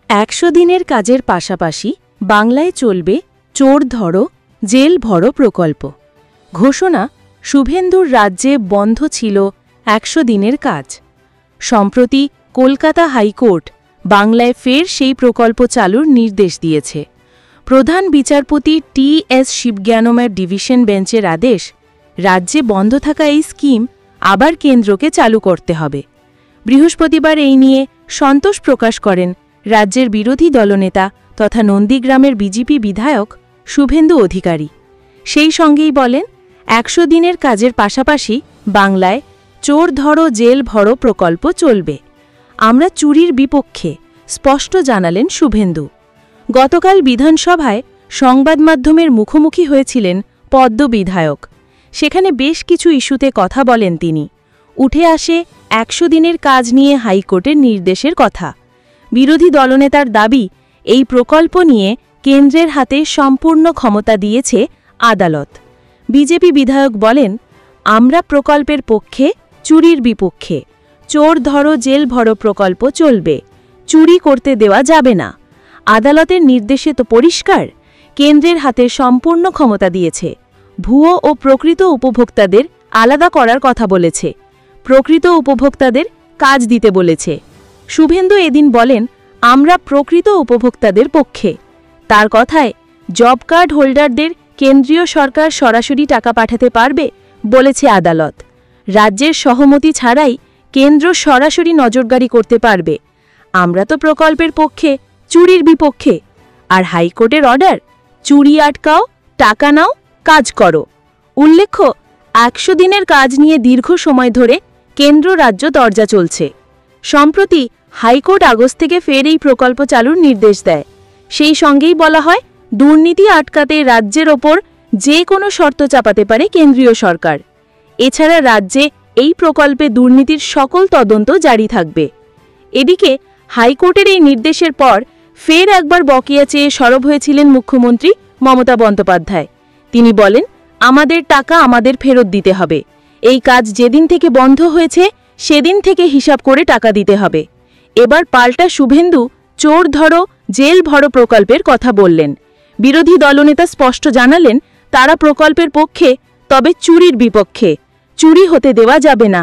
100 দিনের কাজের পাশাপাশি বাংলায় চলবে চোর ধরো জেল ভরো প্রকল্প। ঘোষণা, শুভেন্দুর রাজ্যে বন্ধ ছিল 100 দিনের কাজ। সম্প্রতি কলকাতা হাইকোর্ট বাংলায় ফের সেই প্রকল্প চালুর নির্দেশ দিয়েছে। প্রধান বিচারপতি টি.এস. শিবজ্ঞানমের ডিভিশন বেঞ্চের আদেশ, রাজ্যে বন্ধ থাকা এই স্কিম আবার কেন্দ্রকে চালু করতে হবে। বৃহস্পতিবার এই নিয়ে সন্তোষ প্রকাশ করেন রাজ্যের বিরোধী দলনেতা তথা নন্দীগ্রামের বিজেপি বিধায়ক শুভেন্দু অধিকারী। সেই সঙ্গেই বলেন, 100 দিনের কাজের পাশাপাশি বাংলায় চোর ধরো জেল ভরো প্রকল্প চলবে। আমরা চুরির বিপক্ষে, স্পষ্ট জানালেন শুভেন্দু। গতকাল বিধানসভায় সংবাদ মাধ্যমের মুখোমুখি হয়েছিলেন পদ্ম বিধায়ক। সেখানে বেশ কিছু ইস্যুতে কথা বলেন তিনি। উঠে আসে 100 দিনের কাজ নিয়ে হাইকোর্টের নির্দেশের কথা। বিরোধী দলনেতার দাবি, এই প্রকল্প নিয়ে কেন্দ্রের হাতে সম্পূর্ণ ক্ষমতা দিয়েছে আদালত। বিজেপি বিধায়ক বলেন, আমরা প্রকল্পের পক্ষে, চুরির বিপক্ষে। চোর ধরো জেল ভরো প্রকল্প চলবে, চুরি করতে দেওয়া যাবে না। আদালতের নির্দেশে তো পরিষ্কার, কেন্দ্রের হাতে সম্পূর্ণ ক্ষমতা দিয়েছে। ভুয়ো ও প্রকৃত উপভোক্তাদের আলাদা করার কথা বলেছে, প্রকৃত উপভোক্তাদের কাজ দিতে বলেছে। শুভেন্দু এদিন বলেন, আমরা প্রকৃত উপভোক্তাদের পক্ষে। তার কথায়, জব কার্ড হোল্ডারদের কেন্দ্রীয় সরকার সরাসরি টাকা পাঠাতে পারবে বলেছে আদালত। রাজ্যের সহমতি ছাড়াই কেন্দ্র সরাসরি নজরদারি করতে পারবে। আমরা তো প্রকল্পের পক্ষে, চুরির বিপক্ষে। আর হাইকোর্টের অর্ডার, চুরি আটকাও, টাকা নাও, কাজ করো। উল্লেখ্য, 100 দিনের কাজ নিয়ে দীর্ঘ সময় ধরে কেন্দ্র রাজ্য দরজা চলছে। সম্প্রতি হাইকোর্ট আগস্ট থেকে ফের এই প্রকল্প চালুর নির্দেশ দেয়। সেই সঙ্গেই বলা হয়, দুর্নীতি আটকাতে রাজ্যের ওপর যে কোনো শর্ত চাপাতে পারে কেন্দ্রীয় সরকার। এছাড়া রাজ্যে এই প্রকল্পে দুর্নীতির সকল তদন্ত জারি থাকবে। এদিকে হাইকোর্টের এই নির্দেশের পর ফের একবার বকেয়া চেয়ে সরব হয়েছিলেন মুখ্যমন্ত্রী মমতা বন্দ্যোপাধ্যায়। তিনি বলেন, আমাদের টাকা আমাদের ফেরত দিতে হবে। এই কাজ যেদিন থেকে বন্ধ হয়েছে সেদিন থেকে হিসাব করে টাকা দিতে হবে। এবার পাল্টা শুভেন্দু চোর ধরো জেল ভরো প্রকল্পের কথা বললেন। বিরোধী দলনেতা স্পষ্ট জানালেন, তারা প্রকল্পের পক্ষে, তবে চুরির বিপক্ষে। চুরি হতে দেওয়া যাবে না।